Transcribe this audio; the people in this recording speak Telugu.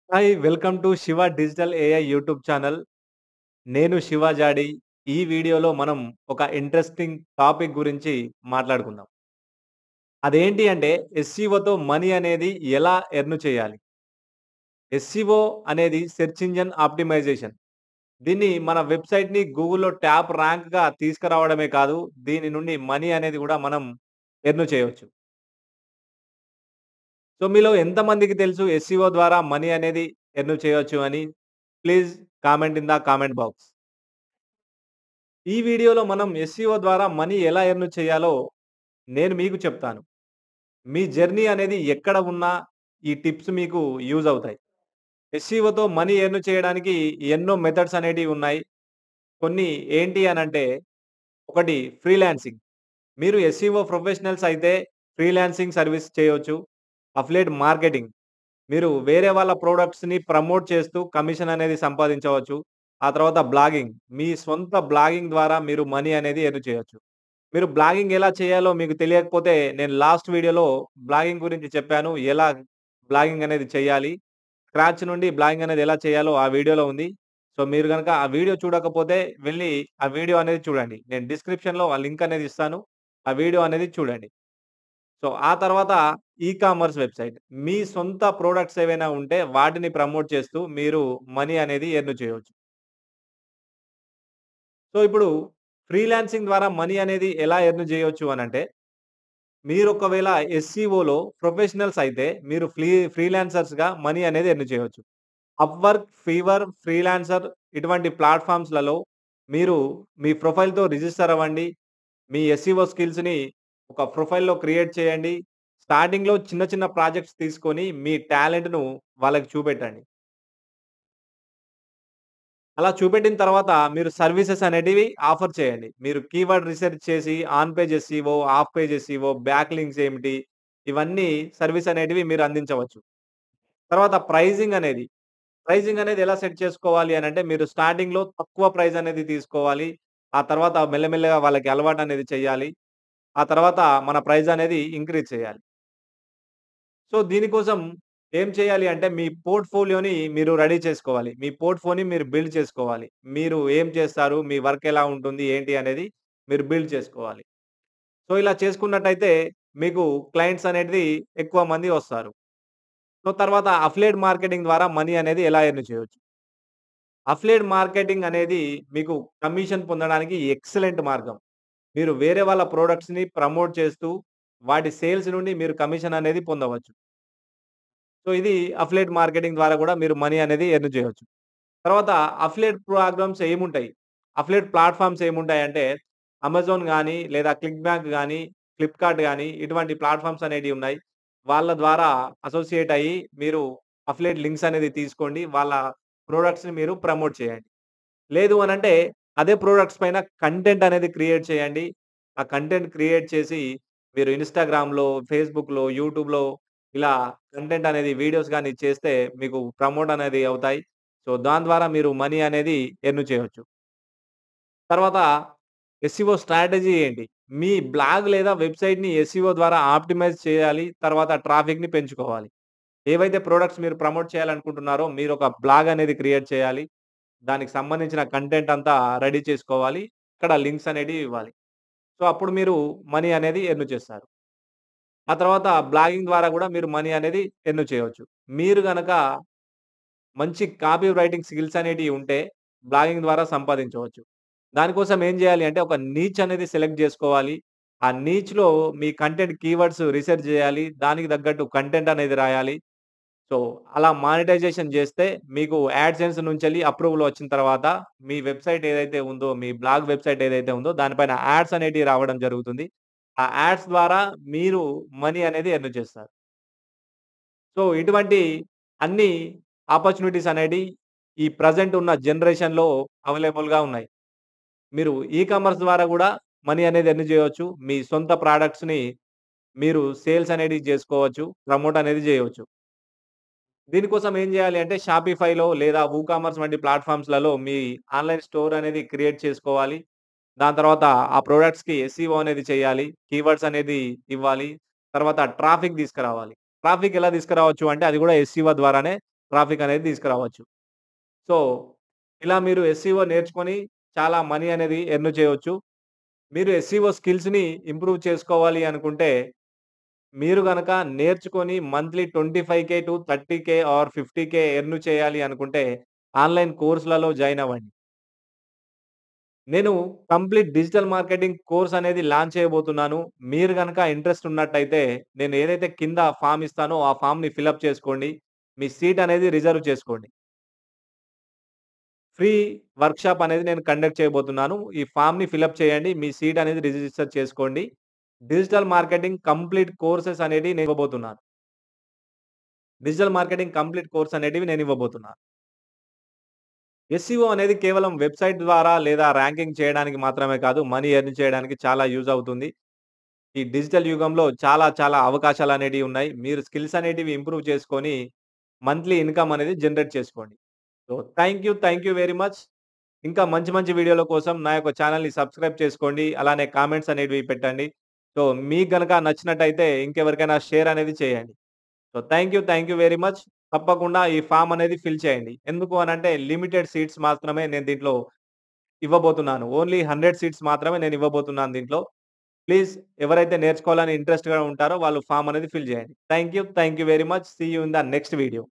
Hi! Welcome to Shiva digital AI YouTube channel. నేను శివ జాడి. ఈ వీడియోలో మనం ఒక ఇంట్రెస్టింగ్ టాపిక్ గురించి మాట్లాడుకుందాం. అదేంటి అంటే ఎస్‌సిఓతో మనీ అనేది ఎలా ఎర్న్ చేయాలి? ఎస్‌సిఓ అనేది సెర్చ్ ఇంజిన్ ఆప్టిమైజేషన్. దీన్ని మన వెబ్‌సైట్‌ని గూగుల్‌లో టాప్ ర్యాంక్‌గా తీసుకురావడమే కాదు, దీని నుండి మనీ అనేది కూడా మనం ఎర్న్ చేయొచ్చు. సో, మీలో ఎంతమందికి తెలుసు ఎస్‌సిఓ ద్వారా మనీ అనేది ఎర్న్ చేయొచ్చు అని? Please comment in the comment box. ఈ వీడియోలో మనం ఎస్‌సిఓ ద్వారా మనీ ఎలా ఎర్న్ చేయాలో నేను మీకు చెప్తాను. మీ జర్నీ అనేది ఎక్కడ ఉన్నా ఈ టిప్స్ మీకు యూజ్ అవుతాయి. ఎస్‌సిఓతో మనీ ఎర్న్ చేయడానికి ఎన్నో మెథడ్స్ అనేటివి ఉన్నాయి. కొన్ని ఏంటి అనంటే ఒకటి ఫ్రీలాన్సింగ్. మీరు ఎస్‌సిఓ ప్రొఫెషనల్స్ అయితే ఫ్రీలాన్సింగ్ సర్వీస్ చేయొచ్చు. Affiliate marketing. మీరు వేరే వాళ్ళ ప్రొడక్ట్స్‌ని ప్రమోట్ చేస్తూ కమిషన్ అనేది సంపాదించవచ్చు. ఆ తర్వాత బ్లాగింగ్. మీ సొంత బ్లాగింగ్ ద్వారా మీరు మనీ అనేది ఎర్న్ చేయొచ్చు. మీరు బ్లాగింగ్ ఎలా చేయాలో మీకు తెలియకపోతే నేను లాస్ట్ వీడియోలో బ్లాగింగ్ గురించి చెప్పాను. ఎలా బ్లాగింగ్ అనేది చేయాలి? స్క్రాచ్ నుండి బ్లాగింగ్ అనేది ఎలా చేయాలో ఆ వీడియోలో ఉంది. సో, మీరు గనక ఆ వీడియో చూడకపోతే వెళ్లి ఆ వీడియో అనేది చూడండి. నేను డిస్క్రిప్షన్‌లో ఆ లింక్ అనేది ఇస్తాను. ఆ వీడియో అనేది చూడండి. సో, ఆ తర్వాత కామర్స్ వెబ్‌సైట్. మీ సొంత ప్రొడక్ట్స్ ఏవైనా ఉంటే వాటిని ప్రమోట్ చేస్తూ మీరు మనీ అనేది ఎర్న్ చేయవచ్చు. సో, ఇప్పుడు ఫ్రీలాన్సింగ్ ద్వారా మనీ అనేది ఎలా ఎర్న్ చేయొచ్చు అనంటే మీరొకవేళ ఎస్‌సిఓలో ప్రొఫెషనల్స్ అయితే మీరు ఫ్రీలాన్సర్స్‌గా మనీ అనేది ఎర్న్ చేయవచ్చు. అప్‌వర్క్, ఫీవర్, ఫ్రీలాన్సర్ ఇటువంటి ప్లాట్‌ఫార్మ్స్‌లలో మీరు మీ ప్రొఫైల్‌తో రిజిస్టర్ అవ్వండి. మీ ఎస్‌సిఓ స్కిల్స్‌ని ఒక ప్రొఫైల్‌లో క్రియేట్ చేయండి. స్టార్టింగ్‌లో చిన్న చిన్న ప్రాజెక్ట్స్ తీసుకొని మీ టాలెంట్‌ను వాళ్ళకి చూపెట్టండి. అలా చూపెట్టిన తర్వాత మీరు సర్వీసెస్ అనేటివి ఆఫర్ చేయండి. మీరు కీవర్డ్ రిసర్చ్ చేసి on page SCO, of page SCO, back links ఏమిటి, ఇవన్నీ సర్వీస్ అనేటివి మీరు అందించవచ్చు. తర్వాత ప్రైజింగ్ అనేది ఎలా సెట్ చేసుకోవాలి అనంటే మీరు స్టార్టింగ్‌లో తక్కువ ప్రైస్ అనేది తీసుకోవాలి. ఆ తర్వాత మెల్లమెల్లగా వాళ్ళకి అలవాటనేది చేయాలి. ఆ తర్వాత మన ప్రైస్ అనేది ఇంక్రీజ్ చేయాలి. సో, దీనికోసం ఏం చేయాలి అంటే మీ పోర్ట్‌ఫోలియోని మీరు రెడీ చేసుకోవాలి. మీ పోర్ట్‌ఫోని మీరు బిల్డ్ చేసుకోవాలి. మీరు ఏం చేస్తారు? మీ వర్క్ ఎలా ఉంటుంది? ఏంటి అనేది మీరు బిల్డ్ చేసుకోవాలి. సో, ఇలా చేసుకున్నట్టయితే మీకు క్లయింట్స్ అనేది ఎక్కువ మంది వస్తారు. సో, తర్వాత అఫిలియేట్ మార్కెటింగ్ ద్వారా మనీ అనేది ఎలా ఎర్న్ చేయొచ్చు? అఫిలియేట్ మార్కెటింగ్ అనేది మీకు కమిషన్ పొందడానికి ఎక్సలెంట్ మార్గం. మీరు వేరే వాళ్ళ ప్రొడక్ట్స్‌ని ప్రమోట్ చేస్తూ వాటి సేల్స్ నుండి మీరు కమిషన్ అనేది పొందవచ్చు. సో, ఇది అఫిలియేట్ మార్కెటింగ్ ద్వారా కూడా మీరు మనీ అనేది ఎర్న్ చేయొచ్చు. తర్వాత అఫిలియేట్ ప్రోగ్రామ్స్ ఏముంటాయి? అఫిలియేట్ ప్లాట్‌ఫార్మ్స్ ఏముంటాయంటే అమెజాన్ గాని, లేదా క్లిక్ బ్యాంక్ గాని, ఫ్లిప్‌కార్ట్ గాని ఇటువంటి ప్లాట్‌ఫార్మ్స్ అనేటివి ఉన్నాయి. వాళ్ళ ద్వారా అసోసియేట్ అయ్యి మీరు అఫిలియేట్ లింక్స్ అనేది తీసుకోండి. వాళ్ళ ప్రొడక్ట్స్‌ని మీరు ప్రమోట్ చేయండి. లేదు అనంటే అదే ప్రొడక్ట్స్ పైన కంటెంట్ అనేది క్రియేట్ చేయండి. ఆ కంటెంట్ క్రియేట్ చేసి మీరు ఇన్‌స్టాగ్రామ్‌లో, ఫేస్‌బుక్‌లో, యూట్యూబ్‌లో ఇలా కంటెంట్ అనేది వీడియోస్ గాని చేస్తే మీకు ప్రమోట్ అనేది అవుతాయి. సో, దాని ద్వారా మీరు మనీ అనేది ఎర్న్ చేయొచ్చు. తర్వాత ఎస్‌సిఓ స్ట్రాటజీ ఏంటి? మీ బ్లాగ్ లేదా వెబ్‌సైట్‌ని ఎస్‌సిఓ ద్వారా ఆప్టిమైజ్ చేయాలి. తర్వాత ట్రాఫిక్‌ని పెంచుకోవాలి. ఏవైతే ప్రొడక్ట్స్ మీరు ప్రమోట్ చేయాలనుకుంటున్నారో మీరొక బ్లాగ్ అనేది క్రియేట్ చేయాలి. దానికి సంబంధించిన కంటెంట్ అంతా రెడీ చేసుకోవాలి. ఇక్కడ లింక్స్ అనేటివి ఇవ్వాలి. సో, అప్పుడు మీరు మనీ అనేది ఎర్న్ చేస్తారు. ఆ తర్వాత బ్లాగింగ్ ద్వారా గూడా మీరు మనీ అనేది ఎర్న్ చేయవచ్చు. మీరు గనక మంచి కాపీ రైటింగ్ స్కిల్స్ అనేటివి ఉంటే బ్లాగింగ్ ద్వారా సంపాదించవచ్చు. దానికోసం ఏం జేయాలి అంటే ఒక నీచ్ అనేది సెలెక్ట్ జేసుకోవాలి. ఆ నీచ్‌లో మీ కంటెంట్ కీవర్డ్స్ రిసర్చ్ జేయాలి. దానికి తగ్గట్టు కంటెంట్ అనేది రాయాలి. సో, అలా మానిటైజేషన్ జేస్తే మీకు యాడ్‌సెన్స్ నుంచెల్లి అప్రూవల్ వచ్చిన తర్వాత మీ వెబ్‌సైట్ ఏదైతే ఉందో, మీ బ్లాగ్ వెబ్‌సైట్ ఏదైతే ఉందో దానిపైన యాడ్స్ అనేటివి రావడం జరుగుతుంది. ఆ యాడ్స్ ద్వారా మీరు మనీ అనేది ఎర్న్ చేస్తారు. సో, ఇటువంటి అన్ని ఆపర్చునిటీస్ అనేటియి ఈ ప్రెజెంట్ ఉన్న జనరేషన్‌లో అవైలబుల్‌గా ఉన్నాయి. మీరు కామర్స్ ద్వారా గూడా మనీ అనేది ఎర్న్ జేయొచ్చు. మీ సొంత ప్రొడక్ట్స్‌ని మీరు సేల్స్ అనేది జేసుకోవచ్చు. ప్రమోట్ అనేది జేయొచ్చు. దీనికోసం ఏం జేయాలి అంటే షాపిఫైలో లేదా వూకామర్స్ వంటి ప్లాట్‌ఫార్మ్స్‌లలో మీ ఆన్‌లైన్ స్టోర్ అనేది క్రియేట్ చేసుకోవాలి. దాని తర్వాత ఆ ప్రొడక్ట్స్‌కి ఎస్‌సిఓ అనేది చేయాలి. కీవర్డ్స్ అనేది ఇవ్వాలి. తర్వాత ట్రాఫిక్ తీసుకురావాలి. ట్రాఫిక్ ఎలా తీసుకురావచ్చు అంటే అది గూడా ఎస్‌సిఓ ద్వారానే. ట్రాఫిక్ అనేది తీసుకురావచ్చు. సో, ఇలా మీరు ఎస్‌సీఓ నేర్చుకొని చాలా మనీ అనేది ఎర్న్ చేయవచ్చు. మీరు ఎస్‌సీఓ స్కిల్స్‌ని ఇంప్రూవ్ చేసుకోవాలి అనుకుంటే, మీరు గనక నేర్చుకొని మంత్లీ 25,000-30,000 ఆర్ 50,000 ఎర్న్ చేయాలి అనుకుంటే, ఆన్‌లైన్ కోర్స్‌లలో జాయిన్ అవ్వండి. నేను కంప్లీట్ డిజిటల్ మార్కెటింగ్ కోర్స్ అనేది లాంచ్ చేయబోతున్నాను. మీరు గనక ఇంట్రెస్ట్ ఉన్నట్టయితే, నేను ఏదైతే కింద ఫార్మ్ ఇస్తానో, ఆ ఫార్మ్‌ని ఫిలప్ చేసుకోండి. మీ సీట్ అనేది రిజర్వ్ చేసుకోండి. ఫ్రీ వర్క్‌షాప్ అనేది నేను కండక్ట్ చేయబోతున్నాను. ఈ ఫార్మ్‌ని ఫిలప్ చేయండి. మీ సీట్ అనేది రిజిస్టర్ చేసుకోండి. డిజిటల్ మార్కెటింగ్ కంప్లీట్ కోర్సెస్ అనేటివి నేను ఇవ్వబోతున్నాను. డిజిటల్ మార్కెటింగ్ కంప్లీట్ కోర్స్ అనేటివి నేను ఇవ్వబోతున్నాను. ఎస్‌సిఓ అనేది కేవలం వెబ్‌సైట్ ద్వారా లేదా ర్యాంకింగ్ చేయడానికి మాత్రమే కాదు, మనీ ఎర్న్ చేయడానికి చాలా యూజ్ అవుతుంది. ఈ డిజిటల్ యుగంలో చాలా చాలా అవకాశాలనేటివి ఉన్నాయి. మీరు స్కిల్స్ అనేటివి ఇంప్రూవ్ చేసుకొని మంత్లీ ఇన్‌కమ్ అనేది జనరేట్ చేసుకోండి. So, thank you very much. ఇంకా మంచి మంచి వీడియోల కోసం నా యొక్క ఛానెల్‌ని సబ్స్క్రైబ్ చేసుకోండి. అలానే కామెంట్స్ అనేటివి పెట్టండి. సో, మీకు గనక నచ్చినట్టయితే ఇంకెవరికైనా షేర్ అనేది చేయండి. So, thank you very much. తప్పకుండా ఈ ఫార్మ్ అనేది ఫిల్ చేయండి. ఎందుకు అనంటే లిమిటెడ్ సీట్స్ మాత్రమే నేను దీంట్లో ఇవ్వబోతున్నాను. ఓన్లీ 100 సీట్స్ మాత్రమే నేను ఇవ్వబోతున్నాను దీంట్లో. ప్లీజ్ ఎవరైతే నేర్చుకోవాలని ఇంట్రెస్ట్‌గా ఉంటారో వాళ్ళు ఫార్మ్ అనేది ఫిల్ చేయండి. Thank you very much. See you in the next video.